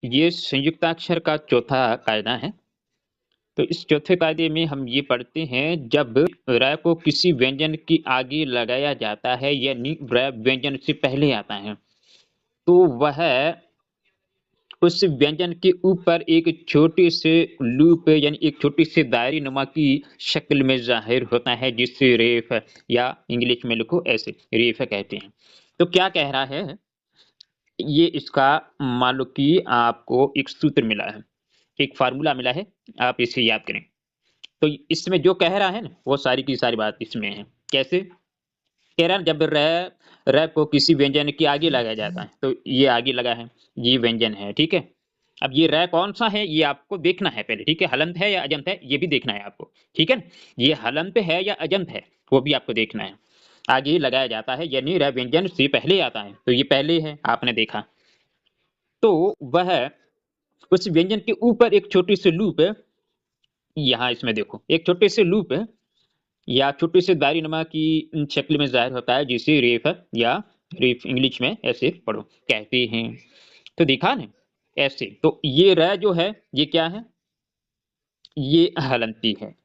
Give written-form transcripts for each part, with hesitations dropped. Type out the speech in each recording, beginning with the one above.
ये संयुक्ताक्षर का चौथा कायदा है। तो इस चौथे कायदे में हम ये पढ़ते हैं, जब र को किसी व्यंजन के आगे लगाया जाता है यानी र व्यंजन से पहले आता है, तो वह उस व्यंजन के ऊपर एक छोटे से लूप यानी एक छोटी सी दायरे नुमा की शक्ल में ज़ाहिर होता है, जिसे रेफ या इंग्लिश में लिखो ऐसे रेफ कहते हैं। तो क्या कह रहा है? ये इसका मान लो कि आपको एक सूत्र मिला है, एक फ़ॉर्मूला मिला है, आप इसे याद करें। तो इसमें जो कह रहा है ना, वो सारी की सारी बात इसमें है। कैसे? कह रहा है जब र को किसी व्यंजन के आगे लगाया जाता है, तो ये आगे लगा है, ये व्यंजन है, ठीक है? अब ये र कौन-सा है ये आपको देखना है पहले, ठीक है? हलंत है या अजंत है, ये भी देखना है आपको, ठीक है? ये हलंत है या अजंत है, वो भी आपको देखना है। आगे लगाया जाता है यानी र व्यंजन से पहले आता है, तो ये पहले है, आपने देखा। तो वह उस व्यंजन के ऊपर एक छोटी सी लूप है, यहाँ इसमें देखो, एक छोटे से लूप है या छोटे से दायरेनुमा की शक्ल में ज़ाहिर होता है, जिसे रेफ या रेफ इंग्लिश में ऐसे पढ़ो कहते हैं। तो देखा ना? ऐसे। तो ये र जो है, ये क्या है? ये हलंती है।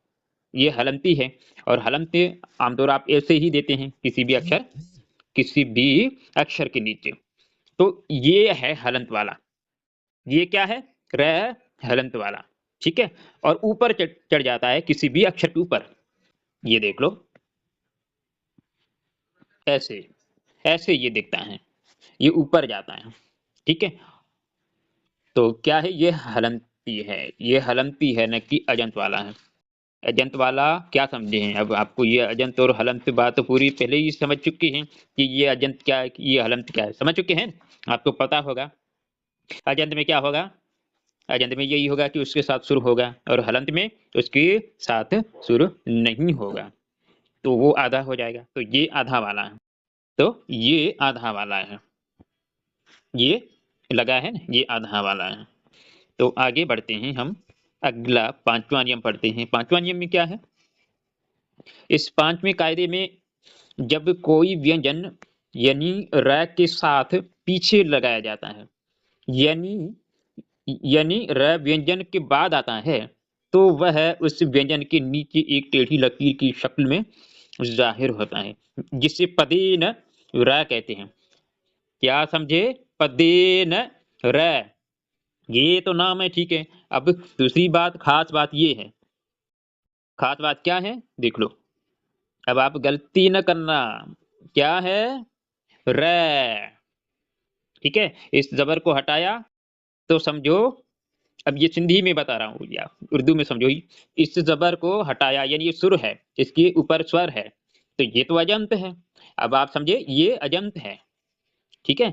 ये हलंती है और हलंती आमतौर आप ऐसे ही देते हैं किसी भी अक्षर के नीचे। तो ये है हलंत वाला। ये क्या है? र हलंत वाला, ठीक है? और ऊपर चढ़ चढ़ जाता है किसी भी अक्षर के ऊपर। ये देख लो, ऐसे, ऐसे ये दिखता है। ये ऊपर जाता है, ठीक है? तो क्या है? ये हलंती है। ये हलंती है, न कि अजंत वाला है। अजंत वाला क्या समझे हैं? अब आपको ये अजंत और हलंत बात तो पूरी पहले ही समझ चुकी हैं कि ये अजंत क्या है, कि ये हलंत क्या है। समझ चुके हैं? आपको पता होगा। अजंत में क्या होगा? अजंत में यही होगा कि उसके साथ शुरू होगा और हलंत में उसके साथ शुरू नहीं होगा। तो वो आधा हो जाएगा। तो ये आधा वाला है। तो ये आधा वाला है। ये लगा है ना? ये आधा वाला है। तो आगे बढ़ते हैं हम। अगला 5वां नियम पढ़ते हैं। 5वां नियम में क्या है? इस 5वें कायदे में जब कोई व्यंजन यानी र के साथ पीछे लगाया जाता है, यानी यानी र व्यंजन के बाद आता है, तो वह उस व्यंजन के नीचे एक टेढ़ी लकीर की शक्ल में ज़ाहिर होता है, जिसे पदेन र कहते हैं। क्या समझे? पदेन र। ये तो नाम है, ठीक है। अब दूसरी बात, खास बात ये है। खास बात क्या है? देख लो। अब आप गलती न करना। क्या है? रै। ठीक है? इस ज़बर को हटाया तो समझो, अब ये सिंधी में बता रहा हूँ या उर्दू में समझो ही। इस ज़बर को हटाया यानी ये सुर है, इसके ऊपर स्वर है, तो ये तो अजंत है। अब आप समझे ये अजंत है, ठीक है?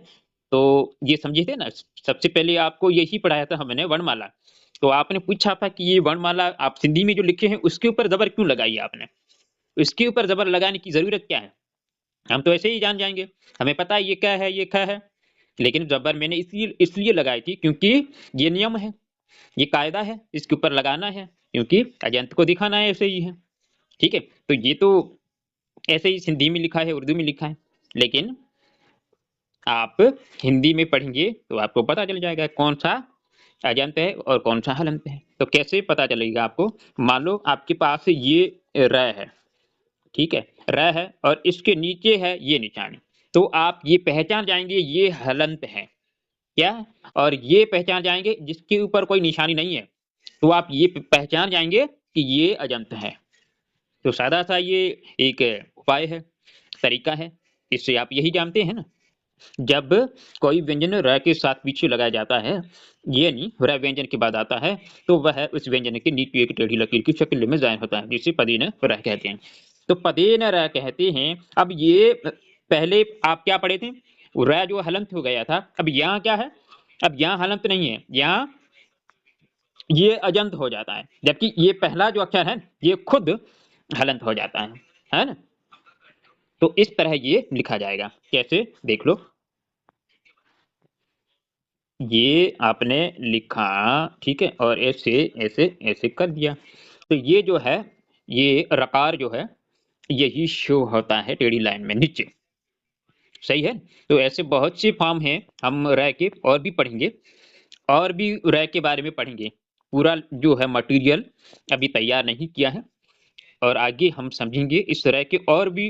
तो ये समझे थे ना? सबसे पहले आपको यही पढ़ाया था हमने वर्णमाला। तो आपने पूछा था कि ये वर्णमाला आप सिंधी में जो लिखे हैं उसके ऊपर ज़बर क्यों लगाई आपने? इसके ऊपर ज़बर लगाने की ज़रूरत क्या है? हम तो ऐसे ही जान जाएँगे। हमें पता है ये क है, ये ख है। लेकिन ज़बर मैंने इसलिए इसलिए लगाई थी क्योंकि ये नियम है, ये कायदा है, इसके ऊपर लगाना है, क्योंकि अजंत को दिखाना है ऐसे ही है। ठीक है? तो ये तो ऐसे ही हिंदी में लिखा है, उर्दू में लिखा है। लेकिन आप हिंदी में पढ़ेंगे तो आपको पता चल जाएगा कौन-सा अजंत है और कौन-सा हलंत है। तो कैसे पता चलेगा आपको? मान लो आपके पास ये र है, ठीक है? र है और इसके नीचे है ये निशानी। तो आप ये पहचान जाएँगे ये हलंत है। क्या? और ये पहचान जाएँगे जिसके ऊपर कोई निशानी नहीं है, तो आप ये प पहचान जाएँगे कि ये अजंत है। तो सादा-सा ये एक उपाय है, तरीका है। इससे आप यही जानते हैं ना, जब कोई व्यंजन र के साथ पीछे लगाया जाता है, यानी र व्यंजन के बाद आता है, तो वह उस व्यंजन के नीचे एक टेढ़ी लकीर की शक्ल में ज़ाहिर होता है, जिसे पदेन र कहते हैं। तो पदेन र कहते हैं। अब ये पहले आप क्या पढ़े थे? र जो हलंत हो गया था, अब यहाँ क्या है? अब यहाँ हलंत नहीं है, यहाँ ये अजंत हो जाता है, जबकि ये पहला जो अक्षर है, ये खुद हलंत हो जाता है ना? तो इस तरह ये लिखा जाएगा। कैसे? देख लो। ये आपने लिखा, ठीक है? और ऐसे, ऐसे, ऐसे कर दिया। तो ये जो है, ये रकार जो है, यही शो होता है टेढ़ी लाइन में नीचे। सही है? तो ऐसे बहुत से फॉर्म हैं, हम रह के और भी पढ़ेंगे। और भी र के बारे में पढ़ेंगे। पूरा जो है मटेरियल अभी तैयार नहीं किया है और आगे हम समझेंगे इस तरह के और भी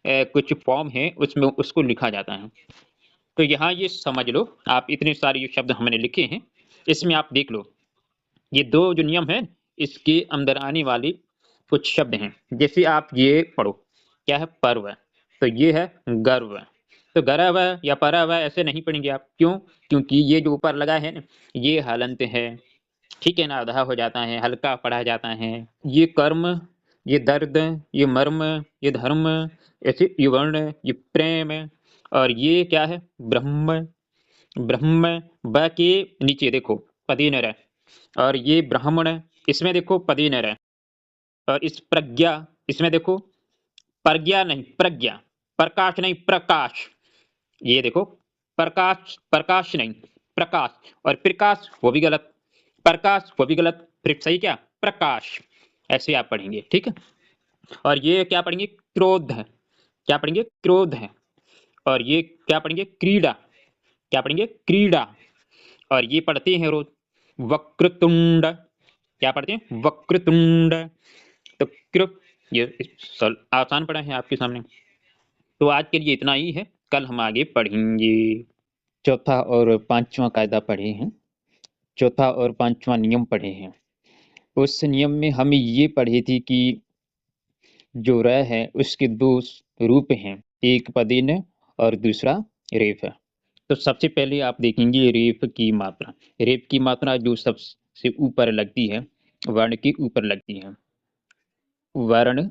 कुछ फॉर्म हैं उसमें उसको लिखा जाता है। तो यहाँ ये समझ लो, आप इतने सारे ये शब्द हमने लिखे हैं, इसमें आप देख लो, ये 2 जो नियम हैं, इसके अंदर आने वाले कुछ शब्द हैं। जैसे आप ये पढ़ो, क्या है? पर्व, तो ये है गर्व। तो गर्व या परव ऐसे नहीं पढ़ेंगे आप, क्यों? क्योंकि ये जो ऊपर लगा है ना, ये हलंत है, ठीक है ना? आधा हो जाता है, हल्का पढ़ा जाता है। ये कर्म, ये दर्द, ये मर्म, ये धर्म, ऐसे ये वर्ण, ये प्रेम, और ये क्या है? ब्रह्म। ब्रह्म, ब के नीचे देखो पदी न रह, और ये ब्राह्मण, इसमें देखो पदी न रह, और इस प्रज्ञा, इसमें देखो प्रज्ञा नहीं प्रज्ञा, प्रकाश नहीं प्रकाश, ये देखो प्रकाश, प्रकाश नहीं प्रकाश, और प्रकाश वो भी गलत, प्रकाश वो भी गलत, फिर सही क्या? प्रकाश। ऐसे आप पढ़ेंगे, ठीक है? और ये क्या पढ़ेंगे? क्रोध, क्या पढ़ेंगे? क्रोध है। और ये क्या पढ़ेंगे? क्रीड़ा, क्या पढ़ेंगे? क्रीड़ा। और ये पढ़ते हैं रोज, वक्रतुंड, क्या पढ़ते हैं? वक्रतुंड। तो कृप, ये आसान पढ़ा है आपके सामने। तो आज के लिए इतना ही है, कल हम आगे पढ़ेंगे। चौथा और पांचवा कायदा पढ़े हैं, चौथा और पांचवा नियम पढ़े हैं। उस नियम में हम ये पढ़े थे कि जो र है उसके 2 रूप हैं, एक पदीन और दूसरा रेफ है। तो सबसे पहले आप देखेंगे रेफ की मात्रा। रेफ की मात्रा जो सबसे ऊपर लगती है, वर्ण के ऊपर लगती है, वर्ण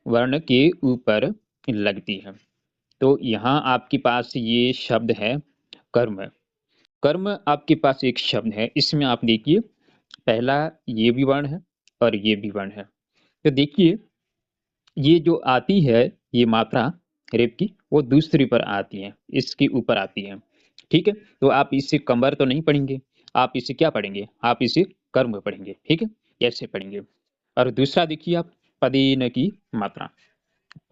वर्ण के ऊपर लगती है। तो यहाँ आपके पास ये शब्द है कर्म। कर्म आपके पास एक शब्द है, इसमें आप देखिए पहला ये भी वर्ण है और ये भी वर्ण है। तो देखिए ये जो आती है ये मात्रा रेप की, वो दूसरी पर आती है, इसके ऊपर आती है, ठीक है? तो आप इसे कमर तो नहीं पढ़ेंगे, आप इसे क्या पढ़ेंगे? आप इसे कर्म पढ़ेंगे, ठीक है? ऐसे पढ़ेंगे। और दूसरा देखिए आप पदेन की मात्रा,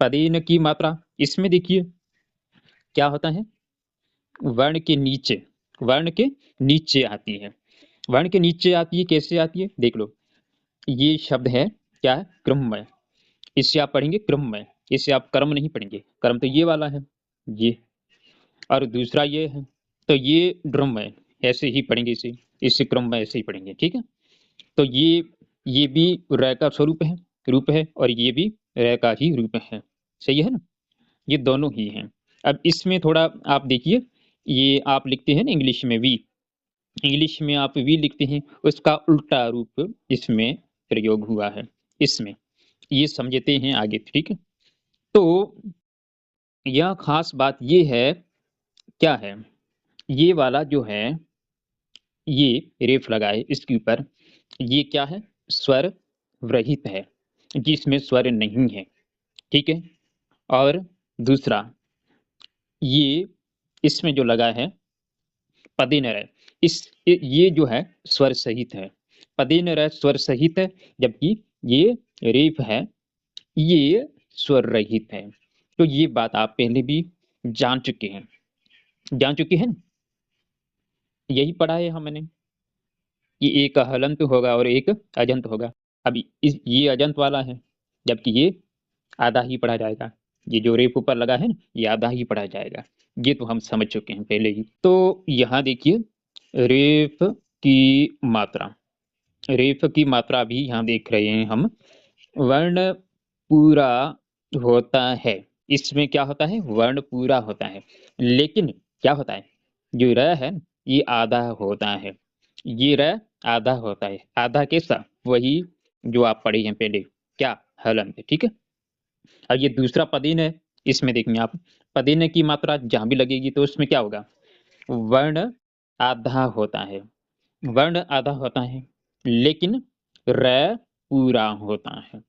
पदेन की मात्रा, इसमें देखिए क्या होता है? वर्ण के नीचे, वर्ण के नीचे आती है, वर्ण के नीचे आती है। कैसे आती है? देख लो, ये शब्द है क्या है? क्रममय। इससे आप पढ़ेंगे क्रममय, इससे आप कर्म नहीं पढ़ेंगे, कर्म तो ये वाला है, ये, और दूसरा ये है, तो ये ड्रममय, ऐसे ही पढ़ेंगे इसे, इससे क्रममय ऐसे ही पढ़ेंगे, ठीक है? तो ये भी र का स्वरूप है, रूप है, और ये भी र का ही रूप है, सही है ना? ये दोनों ही हैं। अब इसमें थोड़ा आप देखिए, ये आप लिखते हैं ना इंग्लिश में वी, इंग्लिश में आप वी लिखते हैं, उसका उल्टा रूप इसमें प्रयोग हुआ है, इसमें, ये समझते हैं आगे, ठीक है? तो यह खास बात ये है, क्या है? ये वाला जो है, ये रेफ लगा है इसके ऊपर, ये क्या है? स्वर रहित है, जिसमें स्वर नहीं है, ठीक है? और दूसरा ये इसमें जो लगा है पदिनरय, इस ये जो है स्वर सहित है, पदिनरय स्वर सहित है, जबकि ये रेफ है, ये स्वर रहित है। तो ये बात आप पहले भी जान चुके हैं, जान चुके हैं, यही पढ़ा है हमने कि एक हलंत होगा और एक अजंत होगा। अभी इस ये अजंत वाला है, जबकि ये आधा ही पढ़ा जाएगा, ये जो रेप ऊपर लगा है ना, ये आधा ही पढ़ा जाएगा, ये तो हम समझ चुके हैं पहले ही। तो यहाँ देखिए रेफ की मात्रा, रेफ की मात्रा भी यहाँ देख रहे हैं हम, वर्ण पूरा होता है, इसमें क्या होता है? वर्ण पूरा होता है, लेकिन क्या होता है? जो र है ये आधा होता है, ये र आधा होता है, आधा कैसा? वही जो आप पढ़े हैं पहले, क्या? हलंत, ठीक है? और ये दूसरा पदीन है, इसमें देखेंगे आप पदीन की मात्रा जहां भी लगेगी तो उसमें क्या होगा? वर्ण आधा होता है, वर्ण आधा होता है, लेकिन र पूरा होता है।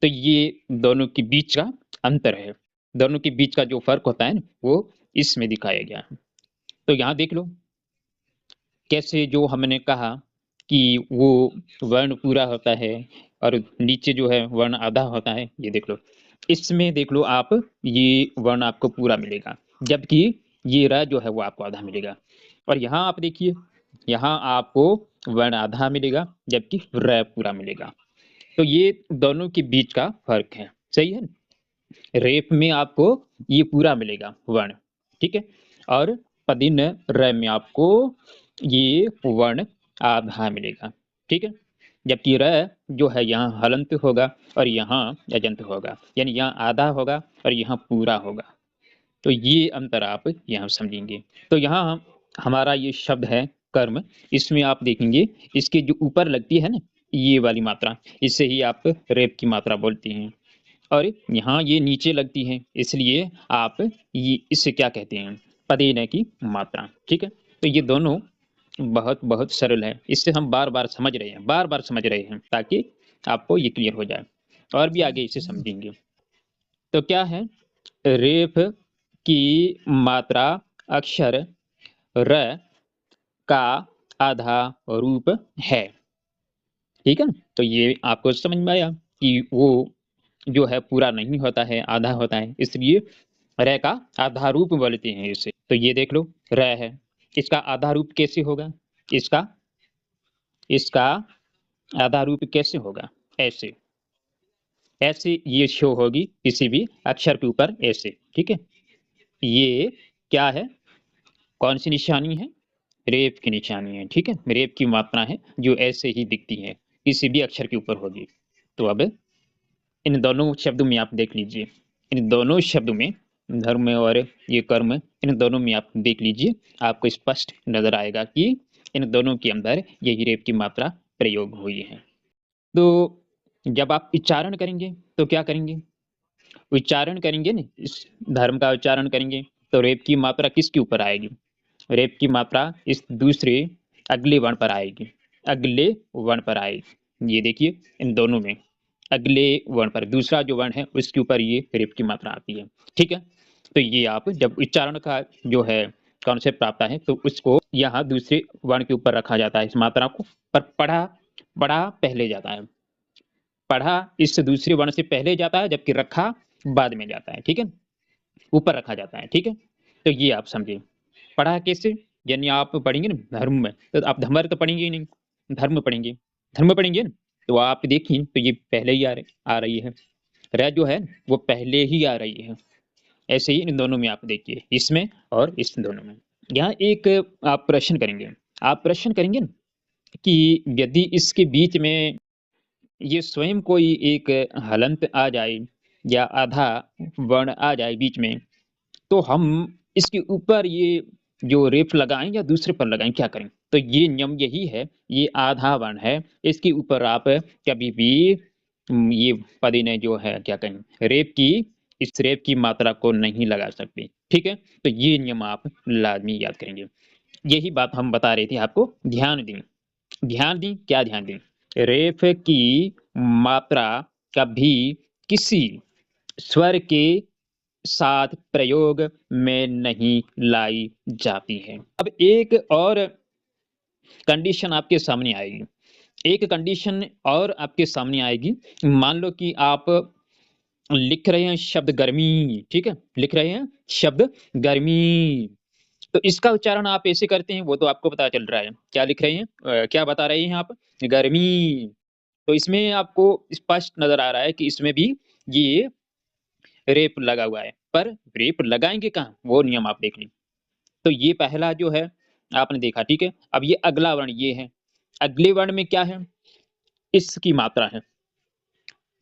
तो ये दोनों के बीच का अंतर है, दोनों के बीच का जो फर्क होता है ना, वो इसमें दिखाया गया है। तो यहाँ देख लो कैसे, जो हमने कहा कि वो वर्ण पूरा होता है और नीचे जो है वर्ण आधा होता है, ये देख लो, इसमें देख लो आप, ये वर्ण आपको पूरा मिलेगा, जबकि ये र जो है वो आपको आधा मिलेगा। और यहाँ आप देखिए यहाँ आपको वर्ण आधा मिलेगा जबकि र पूरा मिलेगा। तो ये दोनों के बीच का फर्क है, सही है। रेप में आपको ये पूरा मिलेगा वर्ण, ठीक है, और पदिन र में आपको ये वर्ण आधा मिलेगा, ठीक है। जबकि र जो है यहाँ हलंत होगा और यहाँ अजंत होगा, यानी यहाँ आधा होगा और यहाँ पूरा होगा। तो ये अंतर आप यहाँ समझेंगे। तो यहाँ हमारा ये शब्द है कर्म, इसमें आप देखेंगे इसके जो ऊपर लगती है ना ये वाली मात्रा, इससे ही आप रेप की मात्रा बोलते हैं, और यहाँ ये नीचे लगती है, इसलिए आप ये इससे क्या कहते हैं, पदेन की मात्रा, ठीक है। तो ये दोनों बहुत बहुत सरल है, इससे हम बार बार समझ रहे हैं, बार बार समझ रहे हैं, ताकि आपको ये क्लियर हो जाए और भी आगे इसे समझेंगे। तो क्या है, रेफ की मात्रा अक्षर र का आधा रूप है, ठीक है। तो ये आपको समझ में आया कि वो जो है पूरा नहीं होता है, आधा होता है, इसलिए र का आधा रूप बोलते हैं इसे। तो ये देख लो र है, इसका आधा रूप कैसे होगा, इसका इसका आधा रूप कैसे होगा, ऐसे ऐसे ये शो होगी किसी भी अक्षर के ऊपर ऐसे, ठीक है। ये क्या है, कौन सी निशानी है, रेप की निशानी है, ठीक है। रेप की मात्रा है जो ऐसे ही दिखती है, किसी भी अक्षर के ऊपर होगी। तो अब इन दोनों शब्दों में आप देख लीजिए, इन दोनों शब्दों में धर्म और ये कर्म, इन दोनों में आप देख लीजिए, आपको स्पष्ट नजर आएगा कि इन दोनों के अंदर यही रेप की मात्रा प्रयोग हुई है। तो जब आप उच्चारण करेंगे तो क्या करेंगे, उच्चारण करेंगे ना, इस धर्म का उच्चारण करेंगे तो रेप की मात्रा किसके ऊपर आएगी, रेप की मात्रा इस दूसरे अगले वर्ण पर आएगी, अगले वर्ण पर आएगी। ये देखिए इन दोनों में अगले वर्ण पर दूसरा जो वर्ण है उसके ऊपर ये रेप की मात्रा आती है, ठीक है। तो ये आप जब उच्चारण का जो है कॉन्सेप्ट आता है तो उसको यहाँ दूसरे वर्ण के ऊपर रखा जाता है इस मात्रा को, पर पढ़ा पढ़ा पहले जाता है, पढ़ा इस दूसरे वर्ण से पहले जाता है जबकि रखा बाद में जाता है, ठीक है, ऊपर रखा जाता है, ठीक है। तो ये आप समझिए पढ़ा कैसे, यानी आप पढ़ेंगे ना धर्म में, तो आप धर्म तो पढ़ेंगे ही नहीं, धर्म पढ़ेंगे, धर्म पढ़ेंगे ना, तो आप देखिए तो ये पहले ही आ रही है, र जो है वो पहले ही आ रही है। ऐसे ही इन दोनों में आप देखिए, इसमें और इस दोनों में। यहाँ एक आप प्रश्न करेंगे, आप प्रश्न करेंगे ना कि यदि इसके बीच में ये स्वयं कोई एक हलंत आ जाए या आधा वर्ण आ जाए बीच में, तो हम इसके ऊपर ये जो रेफ लगाएं या दूसरे पर लगाएं, क्या करें। तो ये नियम यही है, ये आधा वर्ण है, इसके ऊपर आप कभी भी ये पदिने जो है क्या कहें रेप की, इस रेप की मात्रा को नहीं लगा सकते, ठीक है। तो ये नियम आप लाजमी याद करेंगे, यही बात हम बता रहे थे आपको, ध्यान दें, ध्यान दें, क्या ध्यान दें, रेफ की मात्रा कभी किसी स्वर के साथ प्रयोग में नहीं लाई जाती है। अब एक और कंडीशन आपके सामने आएगी, एक कंडीशन और आपके सामने आएगी, मान लो कि आप लिख रहे हैं शब्द गर्मी, ठीक है, लिख रहे हैं शब्द गर्मी, तो इसका उच्चारण आप ऐसे करते हैं वो तो आपको पता चल रहा है, क्या लिख रहे हैं, क्या बता रहे हैं आप, गर्मी। तो इसमें आपको स्पष्ट नजर आ रहा है कि इसमें भी ये रेप लगा हुआ है, पर रेप लगाएंगे कहाँ, वो नियम आप देख लीजिए। तो ये पहला जो है आपने देखा, ठीक है। अब ये अगला वर्ण ये है, अगले वर्ण में क्या है, इसकी मात्रा है,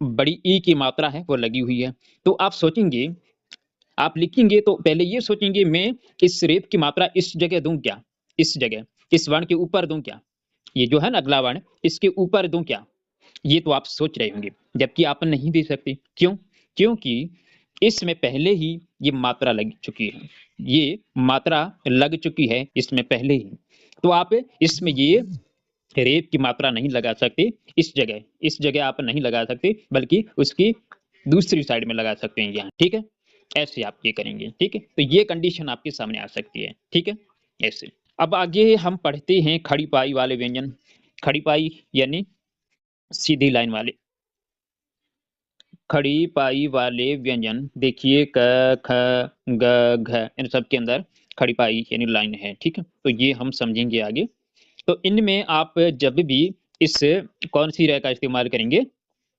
बड़ी ई की मात्रा है वो लगी हुई है। तो आप सोचेंगे, आप लिखेंगे तो पहले ये सोचेंगे मैं इस रेप की मात्रा इस जगह दूं क्या, इस जगह इस वर्ण के ऊपर दूं क्या, ये जो है ना अगला वर्ण इसके ऊपर दूं क्या, ये तो आप सोच रहे होंगे, जबकि आप नहीं दे सकते, क्यों, क्योंकि इसमें पहले ही ये मात्रा लग चुकी है, ये मात्रा लग चुकी है इसमें पहले ही। तो आप इसमें ये रेप की मात्रा नहीं लगा सकते, इस जगह आप नहीं लगा सकते, बल्कि उसकी दूसरी साइड में लगा सकते हैं यहाँ, ठीक है। ऐसे आप ये करेंगे, ठीक है। तो ये कंडीशन आपके सामने आ सकती है, ठीक है, ऐसे। अब आगे हम पढ़ते हैं खड़ी पाई वाले व्यंजन, खड़ी पाई यानी सीधी लाइन वाले, खड़ी पाई वाले व्यंजन देखिए क ख ग घ इन सब के अंदर खड़ी पाई यानी लाइन है, ठीक है। तो ये हम समझेंगे आगे। तो इनमें आप जब भी इस कौन सी रय का इस्तेमाल करेंगे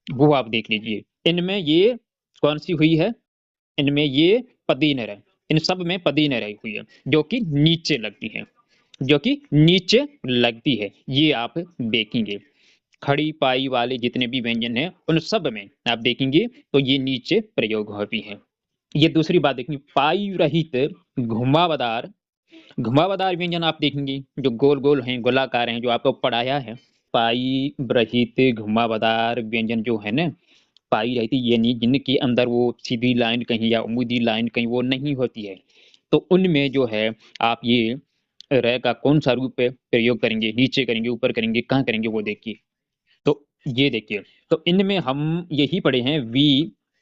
वो आप देख लीजिए। इनमें ये कौन सी हुई है, इनमें ये पदीन रय, इन सब में पदीन रय हुई है जो कि नीचे लगती है, जो कि नीचे लगती है। ये आप देखेंगे खड़ी पाई वाले जितने भी व्यंजन हैं उन सब में आप देखेंगे तो ये नीचे प्रयोग होती है। ये दूसरी बात देखेंगे पाई रहित घुमावदार, घुमावदार व्यंजन आप देखेंगे जो गोल गोल हैं, गोलाकार हैं, जो आपको पढ़ाया है। पाई रहित घुमावदार व्यंजन जो है ना, पाई रहती ये नहीं जिनके अंदर वो सीधी लाइन कहीं या उम्मीदी लाइन कहीं वो नहीं होती है, तो उनमें जो है आप ये रय का कौन सा रूप प्रयोग करेंगे, नीचे करेंगे, ऊपर करेंगे, कहाँ करेंगे वो देखिए। तो ये देखिए, तो इनमें हम यही पढ़े हैं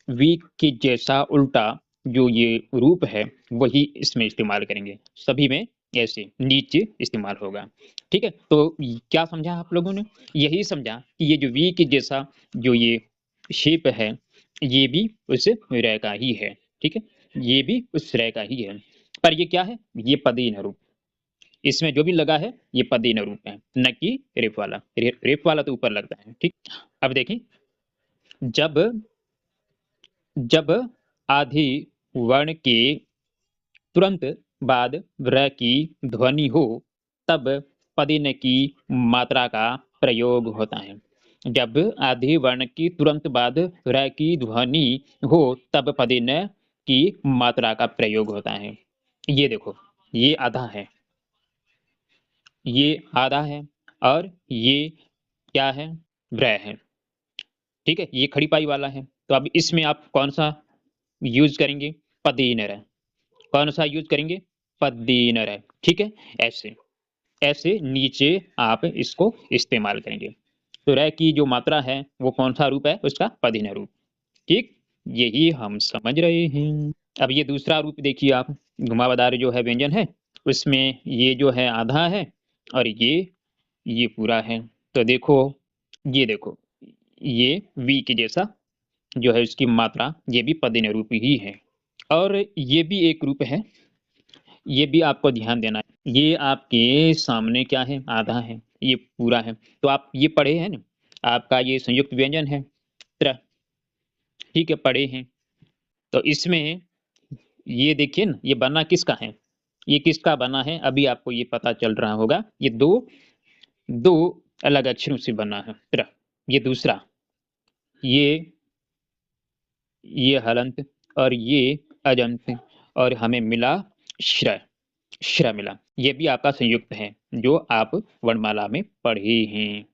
वी के जैसा उल्टा जो ये रूप है वही इसमें इस्तेमाल करेंगे, सभी में ऐसे नीचे इस्तेमाल होगा। ठीक है, तो क्या समझा आप लोगों ने? यही समझा कि ये जो वी के जैसा जो ये शेप है ये भी उस रय का ही है। ठीक है, ये भी उस रय का ही है, पर ये क्या है, ये पदीन रूप, इसमें जो भी लगा है ये पदीन रूप है, न कि रेफ वाला। रेफ वाला तो ऊपर लगता है। ठीक, अब देखिए जब जब आधि वर्ण के तुरंत बाद र की ध्वनि हो तब पदिन की मात्रा का प्रयोग होता है। जब आधि वर्ण की तुरंत बाद र की ध्वनि हो तब पदिन की मात्रा का प्रयोग होता है। ये देखो, ये आधा है, ये आधा है, और ये क्या है, व्रय है। ठीक है, ये खड़ी पाई वाला है, तो अब इसमें आप कौन सा यूज करेंगे, पदीन रय। कौन सा यूज करेंगे, पदीन रय। ठीक है, ऐसे ऐसे नीचे आप इसको इस्तेमाल करेंगे। तो रय की जो मात्रा है वो कौन सा रूप है, उसका पदीन रूप। ठीक, यही हम समझ रहे हैं। अब ये दूसरा रूप देखिए आप, घुमावदार जो है व्यंजन है उसमें ये जो है आधा है और ये पूरा है। तो देखो, ये देखो, ये वी के जैसा जो है उसकी मात्रा ये भी पदिन रूप ही है। और ये भी एक रूप है, ये भी आपको ध्यान देना है। ये आपके सामने क्या है, आधा है, ये पूरा है। तो आप ये पढ़े हैं ना, आपका ये संयुक्त व्यंजन है त्र, ठीक है, पढ़े हैं। तो इसमें ये देखिए ना, ये बना किसका है, ये किसका बना है, अभी आपको ये पता चल रहा होगा। ये दो दो अलग अक्षरों से बना है त्र। ये दूसरा, ये हलंत और ये अजंत, और हमें मिला श्र, श्र मिला। ये भी आपका संयुक्त है जो आप वर्णमाला में पढ़े हैं।